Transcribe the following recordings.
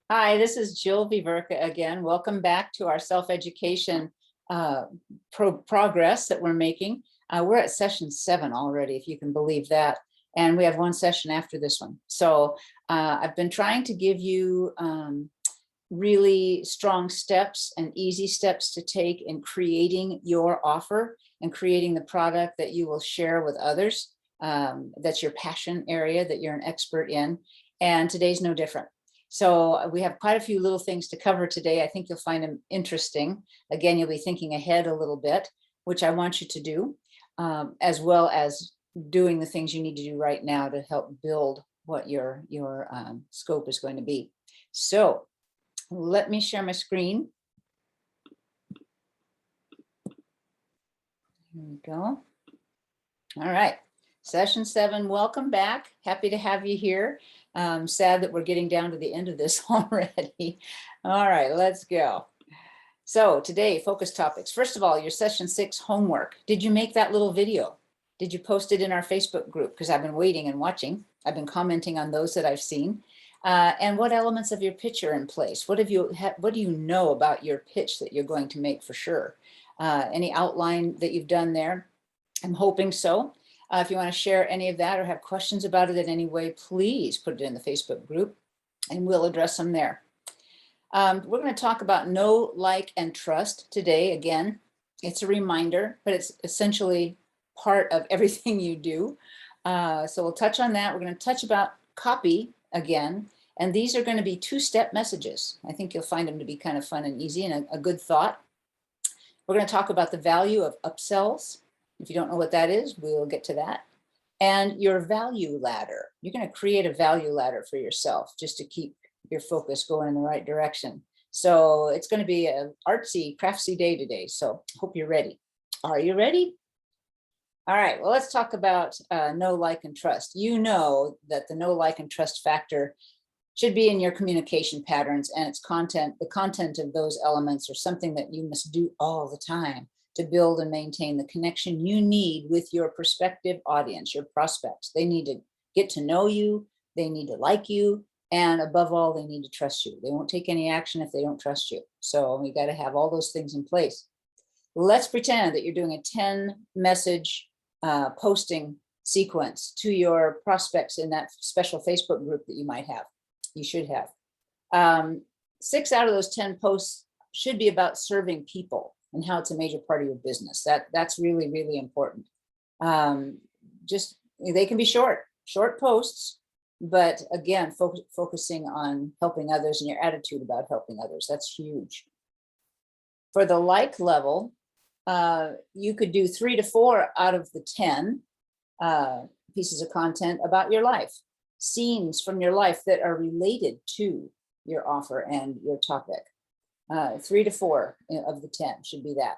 Hi, this is Jill Viverka again. Welcome back to our self-education progress that we're making. We're at session 7 already, if you can believe that. And we have one session after this one. So I've been trying to give you really strong steps and easy steps to take in creating your offer and creating the product that you will share with others. That's your passion area that you're an expert in. And today's no different. So we have quite a few little things to cover today. I think you'll find them interesting. Again, you'll be thinking ahead a little bit, which I want you to do, as well as doing the things you need to do right now to help build what your scope is going to be. So let me share my screen. Here we go. All right, session 7, welcome back. Happy to have you here. Sad that we're getting down to the end of this already. All right, let's go. So today, focus topics. First of all, your session 6 homework. Did you make that little video? Did you post it in our Facebook group? Because I've been waiting and watching. I've been commenting on those that I've seen. And what elements of your pitch are in place? What do you know about your pitch that you're going to make for sure? Any outline that you've done there? I'm hoping so. If you want to share any of that or have questions about it in any way, please put it in the Facebook group and we'll address them there. We're going to talk about know, like, and trust today. Again, it's a reminder, but it's essentially part of everything you do. So we'll touch on that. We're going to touch about copy again. And these are going to be 2-step messages. I think you'll find them to be kind of fun and easy and a good thought. We're going to talk about the value of upsells. If you don't know what that is, we'll get to that. And your value ladder. You're going to create a value ladder for yourself just to keep your focus going in the right direction. So it's going to be an artsy, craftsy day today. So hope you're ready. Are you ready? All right, well, let's talk about know, like, and trust. You know that the know, like, and trust factor should be in your communication patterns and its content. The content of those elements are something that you must do all the time to build and maintain the connection you need with your prospective audience, your prospects. They need to get to know you, they need to like you, and above all, they need to trust you. They won't take any action if they don't trust you. So we got to have all those things in place. Let's pretend that you're doing a 10-message posting sequence to your prospects in that special Facebook group that you might have. You should have. 6 out of those 10 posts should be about serving people and how it's a major part of your business. That's really, really important. Just they can be short posts, but again, focusing on helping others and your attitude about helping others. That's huge. For the like level, you could do 3 to 4 out of the 10 pieces of content about your life, scenes from your life that are related to your offer and your topic. 3 to 4 of the 10 should be that.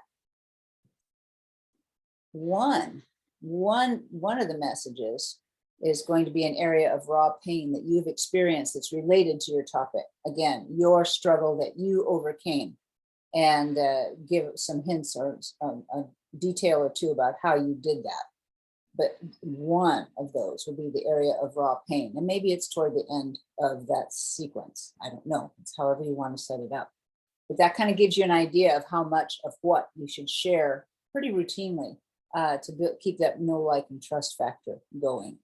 One of the messages is going to be an area of raw pain that you've experienced that's related to your topic. Again, your struggle that you overcame, and give some hints or a detail or two about how you did that. But one of those will be the area of raw pain. And maybe it's toward the end of that sequence. I don't know. It's however you want to set it up. But that kind of gives you an idea of how much of what you should share pretty routinely to keep that know, like, and trust factor going.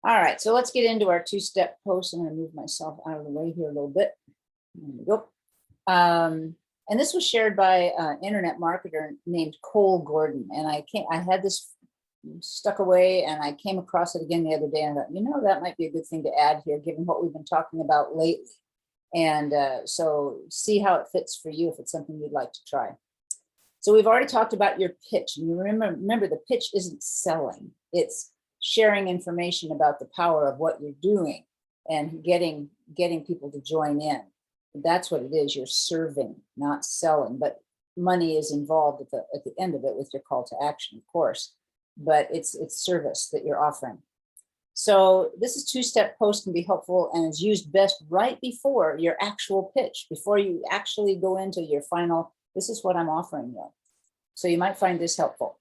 All right, so let's get into our 2-step post. I'm going to move myself out of the way here a little bit. There we go. And this was shared by an internet marketer named Cole Gordon. And I had this stuck away and I came across it again the other day and I thought, that might be a good thing to add here, given what we've been talking about lately. And so see how it fits for you if it's something you'd like to try. So we've already talked about your pitch. And you remember the pitch isn't selling. It's sharing information about the power of what you're doing and getting people to join in. That's what it is. You're serving, not selling, but money is involved at the end of it with your call to action, of course, but it's service that you're offering. So this is 2-step post can be helpful and is used best right before your actual pitch, before you actually go into your final, this is what I'm offering you. So you might find this helpful.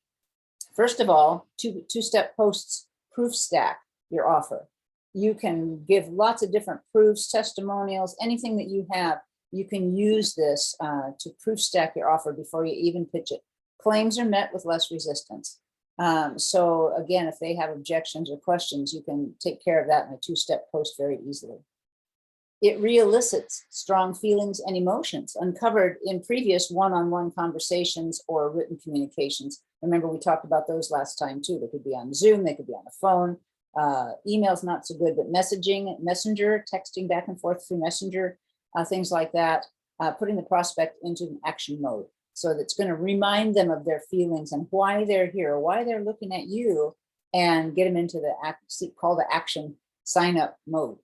First of all, 2-step posts proof stack your offer. You can give lots of different proofs, testimonials, anything that you have. You can use this to proof stack your offer before you even pitch it. Claims are met with less resistance. So again, if they have objections or questions, you can take care of that in a two-step post very easily. It re-elicits strong feelings and emotions uncovered in previous one-on-one conversations or written communications. Remember, we talked about those last time too. They could be on Zoom, they could be on the phone. Email's not so good, but messaging, messenger, texting back and forth through messenger, things like that, putting the prospect into an action mode. So that's going to remind them of their feelings and why they're here, why they're looking at you, and get them into the call to action sign up mode.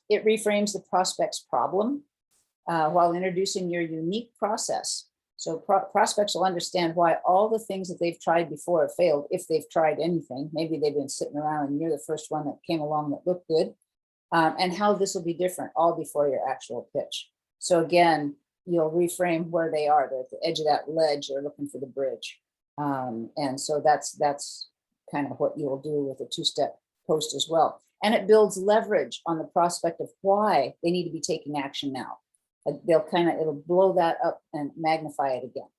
It reframes the prospect's problem while introducing your unique process. So prospects will understand why all the things that they've tried before have failed, if they've tried anything. Maybe they've been sitting around and you're the first one that came along that looked good, and how this will be different all before your actual pitch. So again, you'll reframe where they are. They're at the edge of that ledge, they're looking for the bridge. And so that's kind of what you'll do with a two-step post as well. And it builds leverage on the prospect of why they need to be taking action now. It'll blow that up and magnify it again.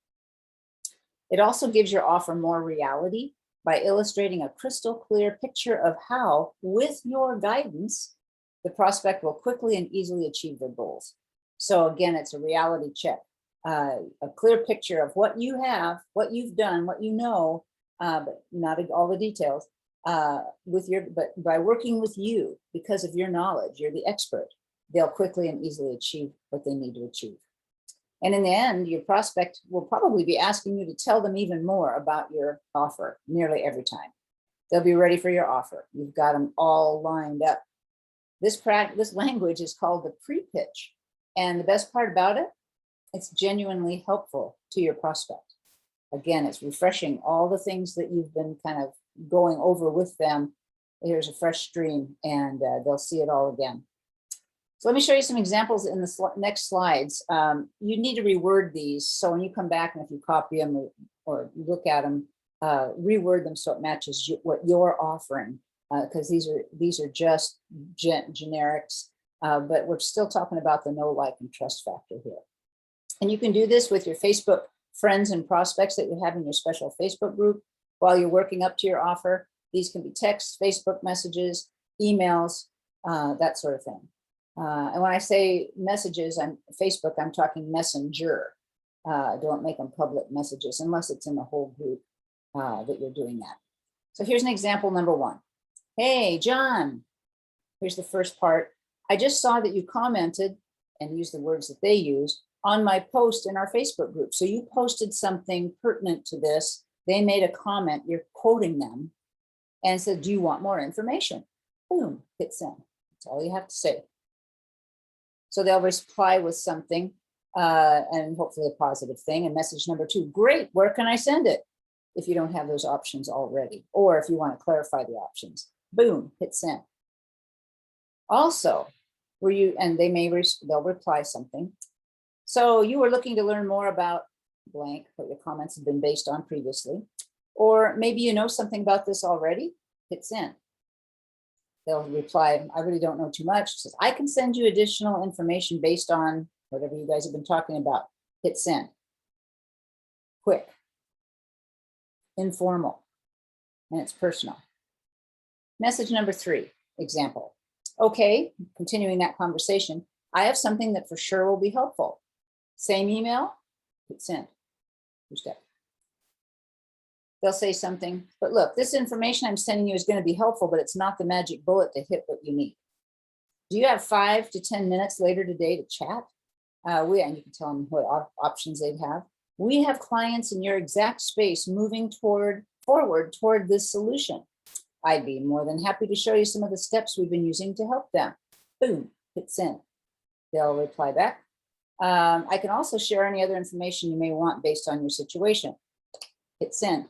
It also gives your offer more reality by illustrating a crystal clear picture of how, with your guidance, the prospect will quickly and easily achieve their goals. So again, it's a reality check, a clear picture of what you have, what you've done, what you know, but not all the details. But by working with you, because of your knowledge, you're the expert, they'll quickly and easily achieve what they need to achieve. And in the end, your prospect will probably be asking you to tell them even more about your offer nearly every time. They'll be ready for your offer. You've got them all lined up. This language is called the pre-pitch. And the best part about it, it's genuinely helpful to your prospect. Again, it's refreshing all the things that you've been kind of going over with them. Here's a fresh stream, and they'll see it all again. So let me show you some examples in the next slides. You need to reword these. So when you come back, and if you copy them or look at them, reword them so it matches what you're offering, because these are just generics, but we're still talking about the know, like, and trust factor here. And you can do this with your Facebook friends and prospects that you have in your special Facebook group while you're working up to your offer. These can be texts, Facebook messages, emails, that sort of thing. And when I say messages on Facebook, I'm talking messenger. Don't make them public messages unless it's in the whole group that you're doing that. So here's an example number one. Hey, John, here's the first part. I just saw that you commented and used the words that they use on my post in our Facebook group. So you posted something pertinent to this. They made a comment, you're quoting them, and said, do you want more information? Boom, hit send. That's all you have to say. So they'll reply with something, and hopefully a positive thing. And message number two, great, where can I send it? If you don't have those options already, or if you want to clarify the options, boom, hit send. Also, they'll reply something. So you were looking to learn more about blank, what your comments have been based on previously, or maybe you know something about this already, hit send. They'll reply, I really don't know too much. It says, I can send you additional information based on whatever you guys have been talking about, hit send. Quick, informal, and it's personal. Message number three, example. Okay, continuing that conversation, I have something that for sure will be helpful. Same email, hit send. Two-step. They'll say something, but look, this information I'm sending you is going to be helpful, but it's not the magic bullet to hit what you need. Do you have 5 to 10 minutes later today to chat? And you can tell them what options they'd have. We have clients in your exact space moving forward toward this solution. I'd be more than happy to show you some of the steps we've been using to help them. Boom, hit send. They'll reply back. I can also share any other information you may want based on your situation. Hit send.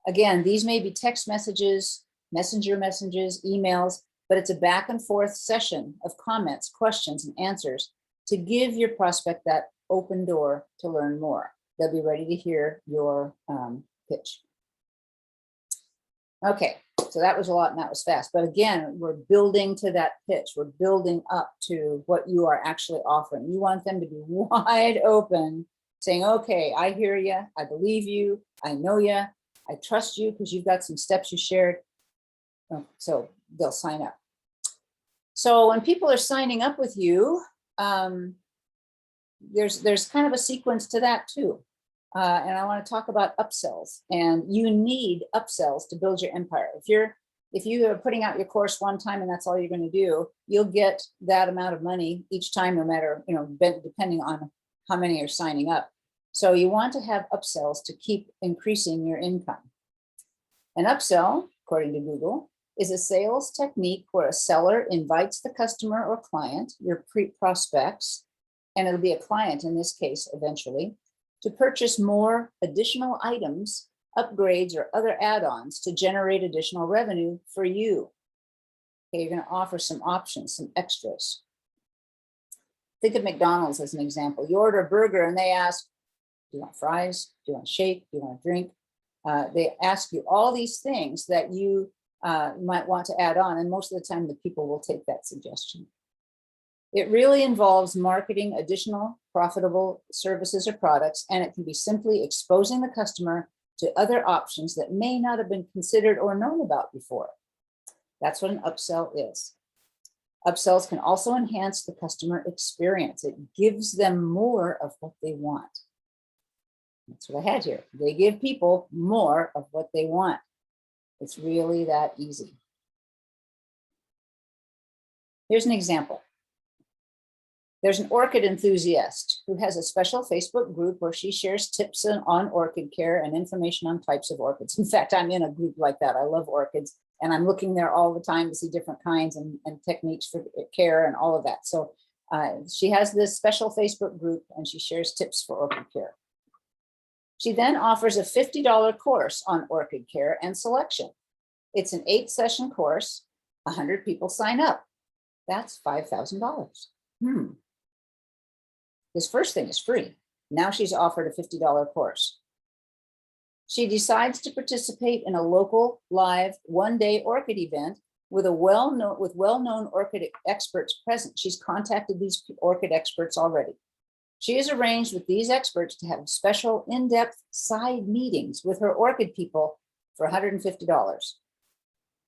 Again, these may be text messages, messenger messages, emails, but it's a back and forth session of comments, questions, and answers to give your prospect that open door to learn more. They'll be ready to hear your pitch. Okay, So that was a lot and that was fast. But again, we're building to that pitch. We're building up to what you are actually offering. You want them to be wide open, saying, okay, I hear you. I believe you. I know you. I trust you because you've got some steps you shared. So they'll sign up. So when people are signing up with you, there's kind of a sequence to that too. And I want to talk about upsells, and you need upsells to build your empire. If you are putting out your course one time and that's all you're going to do, you'll get that amount of money each time, no matter, depending on how many are signing up. So you want to have upsells to keep increasing your income. An upsell, according to Google, is a sales technique where a seller invites the customer or client, your prospects, and it'll be a client in this case eventually, to purchase more additional items, upgrades, or other add-ons to generate additional revenue for you. Okay, you're going to offer some options, some extras. Think of McDonald's as an example. You order a burger and they ask, do you want fries? Do you want a shake? Do you want a drink? They ask you all these things that you might want to add on, and most of the time the people will take that suggestion. It really involves marketing additional profitable services or products, and it can be simply exposing the customer to other options that may not have been considered or known about before. That's what an upsell is. Upsells can also enhance the customer experience. It gives them more of what they want. That's what I had here. They give people more of what they want. It's really that easy. Here's an example. There's an orchid enthusiast who has a special Facebook group where she shares tips on orchid care and information on types of orchids. In fact, I'm in a group like that. I love orchids, and I'm looking there all the time to see different kinds and techniques for care and all of that. So she has this special Facebook group and she shares tips for orchid care. She then offers a $50 course on orchid care and selection. It's an 8-session course. 100 people sign up. That's $5,000. This first thing is free. Now she's offered a $50 course. She decides to participate in a local live one-day orchid event with well-known orchid experts present. She's contacted these orchid experts already. She has arranged with these experts to have special in-depth side meetings with her orchid people for $150.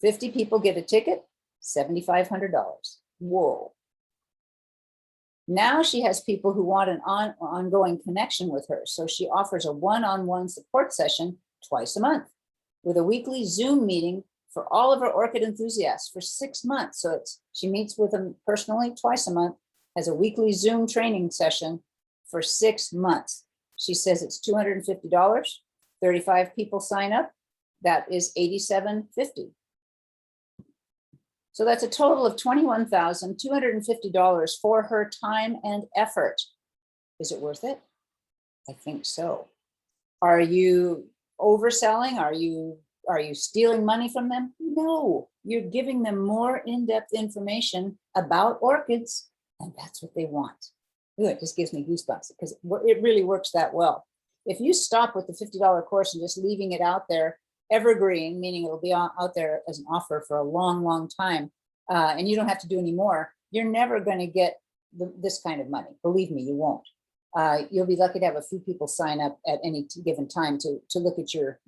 50 people get a ticket, $7,500. Whoa. Now she has people who want an ongoing connection with her. So she offers a one-on-one support session twice a month with a weekly Zoom meeting for all of her orchid enthusiasts for 6 months. So she meets with them personally twice a month, has a weekly Zoom training session for 6 months. She says it's $250. 35 people sign up. That is $87.50. So that's a total of $21,250 for her time and effort. Is it worth it? I think so. Are you overselling? Are you stealing money from them? No, you're giving them more in-depth information about orchids, and that's what they want. Ooh, it just gives me goosebumps because it really works that well. If you stop with the $50 course and just leaving it out there, evergreen, meaning it'll be out there as an offer for a long, long time, and you don't have to do any more, you're never going to get this kind of money. Believe me, you won't. You'll be lucky to have a few people sign up at any given time to look at your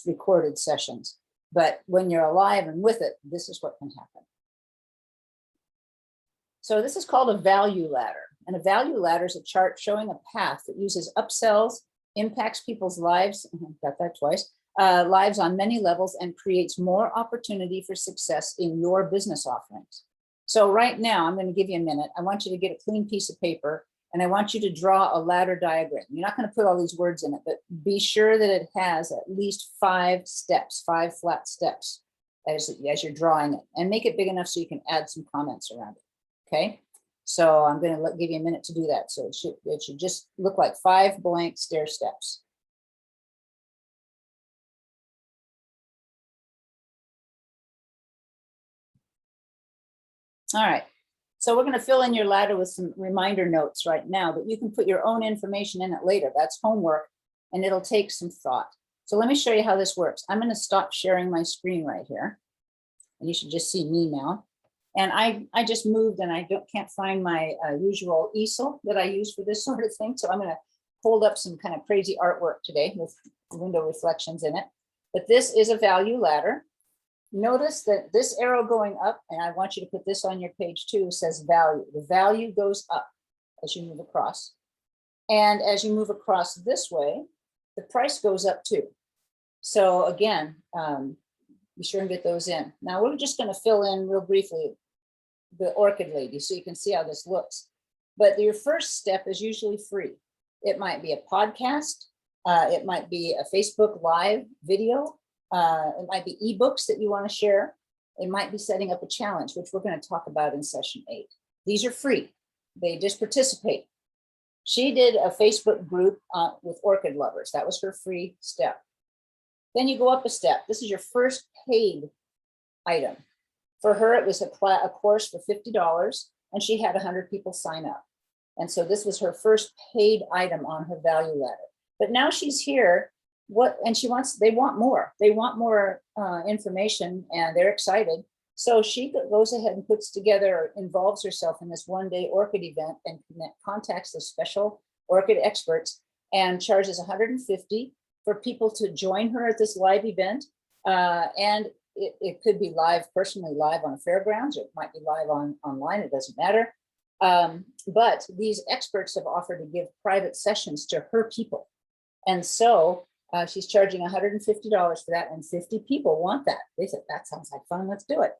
recorded sessions. But when you're alive and with it, this is what can happen. So this is called a value ladder. And a value ladder is a chart showing a path that uses upsells, impacts people's lives, got that twice, lives on many levels, and creates more opportunity for success in your business offerings. So right now, I'm going to give you a minute. I want you to get a clean piece of paper, and I want you to draw a ladder diagram. You're not going to put all these words in it, but be sure that it has at least 5 steps, 5 flat steps as you're drawing it, and make it big enough so you can add some comments around it. Okay, so I'm going to give you a minute to do that. So it should just look like 5 blank stair steps. All right, so we're going to fill in your ladder with some reminder notes right now, but you can put your own information in it later. That's homework, and it'll take some thought. So let me show you how this works. I'm going to stop sharing my screen right here. And you should just see me now. And I just moved and I can't find my usual easel that I use for this sort of thing. So I'm going to hold up some kind of crazy artwork today with window reflections in it. But this is a value ladder. Notice that this arrow going up, and I want you to put this on your page too, says value. The value goes up as you move across. And as you move across this way, the price goes up too. So again, be sure and get those in. Now we're just going to fill in real briefly the orchid lady so you can see how this looks. But your first step is usually free. It might be a podcast. It might be a Facebook Live video. It might be ebooks that you want to share. It might be setting up a challenge, which we're going to talk about in session 8. These are free. They just participate. She did a Facebook group with orchid lovers. That was her free step. Then you go up a step. This is your first paid item. For her, it was a course for $50, and she had 100 people sign up. And so this was her first paid item on her value ladder. But now she's here, and they want more. They want more information, and they're excited. So she goes ahead and puts together, involves herself in this one-day orchid event and contacts the special orchid experts and charges $150 for people to join her at this live event. And it could be live, personally live on fairgrounds, or it might be live online, it doesn't matter. But these experts have offered to give private sessions to her people. And so she's charging $150 for that, and 50 people want that. They said, that sounds like fun, let's do it.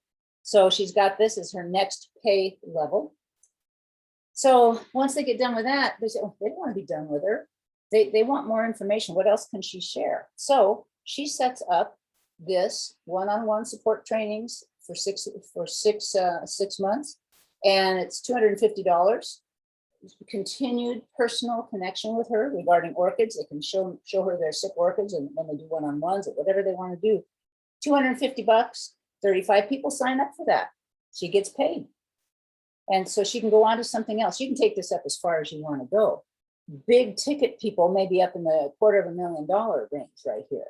So she's got this as her next pay level. So once they get done with that, they say, oh, they don't want to be done with her. They want more information. What else can she share? So she sets up this one-on-one support trainings for six months, and it's $250. Continued personal connection with her regarding orchids. They can show her their sick orchids, and when they do one-on-ones or whatever they want to do. $250. 35 people sign up for that. She gets paid. And so she can go on to something else. You can take this up as far as you want to go. Big ticket people may be up in the $250,000 range right here.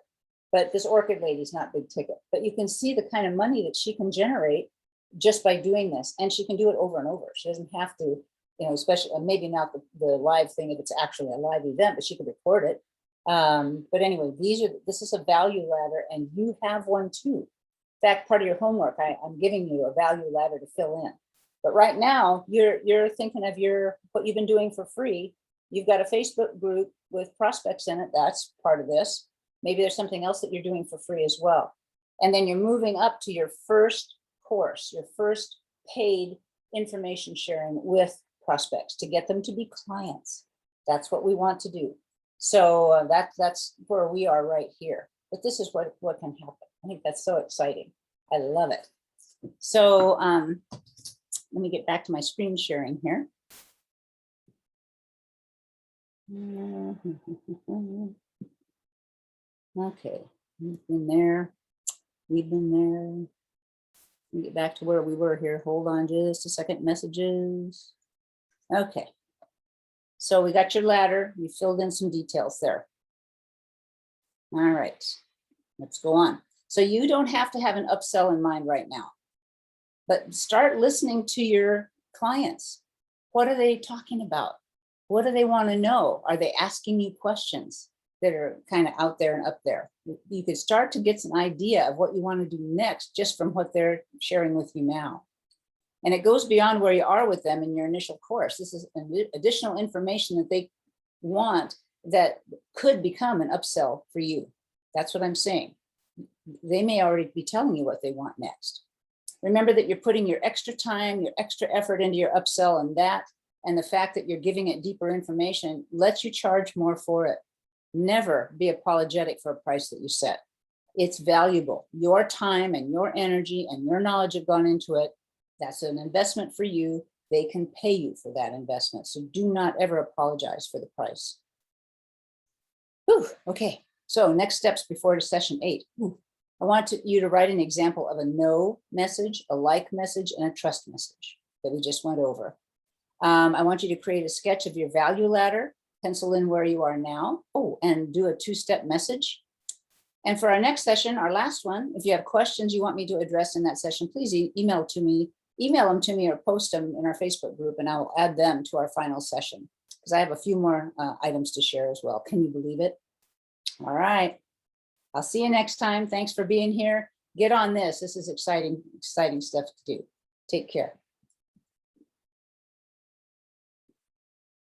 But this orchid lady is not big ticket. But you can see the kind of money that she can generate just by doing this. And she can do it over and over. She doesn't have to, especially, maybe not the live thing if it's actually a live event, but she can record it. But anyway, this is a value ladder, and you have one too. In fact, part of your homework, I'm giving you a value ladder to fill in. But right now, you're thinking of what you've been doing for free. You've got a Facebook group with prospects in it. That's part of this. Maybe there's something else that you're doing for free as well. And then you're moving up to your first course, your first paid information sharing with prospects to get them to be clients. That's what we want to do. So that's where we are right here. But this is what can happen. I think that's so exciting. I love it. So let me get back to my screen sharing here. Okay, we've been there. We've been there. Let me get back to where we were here. Hold on just a second. Messages. Okay. So we got your ladder. You filled in some details there. All right, let's go on. So you don't have to have an upsell in mind right now, but start listening to your clients. What are they talking about? What do they want to know? Are they asking you questions that are kind of out there and up there? You could start to get some idea of what you want to do next just from what they're sharing with you now. And it goes beyond where you are with them in your initial course. This is additional information that they want that could become an upsell for you. That's what I'm saying. They may already be telling you what they want next. Remember that you're putting your extra time, your extra effort into your upsell, and the fact that you're giving it deeper information lets you charge more for it. Never be apologetic for a price that you set. It's valuable. Your time and your energy and your knowledge have gone into it. That's an investment for you. They can pay you for that investment. So do not ever apologize for the price. Whew, okay, so next steps before session 8. I want you to write an example of a no message, a like message, and a trust message that we just went over. I want you to create a sketch of your value ladder, pencil in where you are now, and do a 2-step message. And for our next session, our last one, if you have questions you want me to address in that session, please email them to me or post them in our Facebook group, and I will add them to our final session because I have a few more items to share as well. Can you believe it? All right. I'll see you next time. Thanks for being here. Get on this. This is exciting stuff to do. Take care.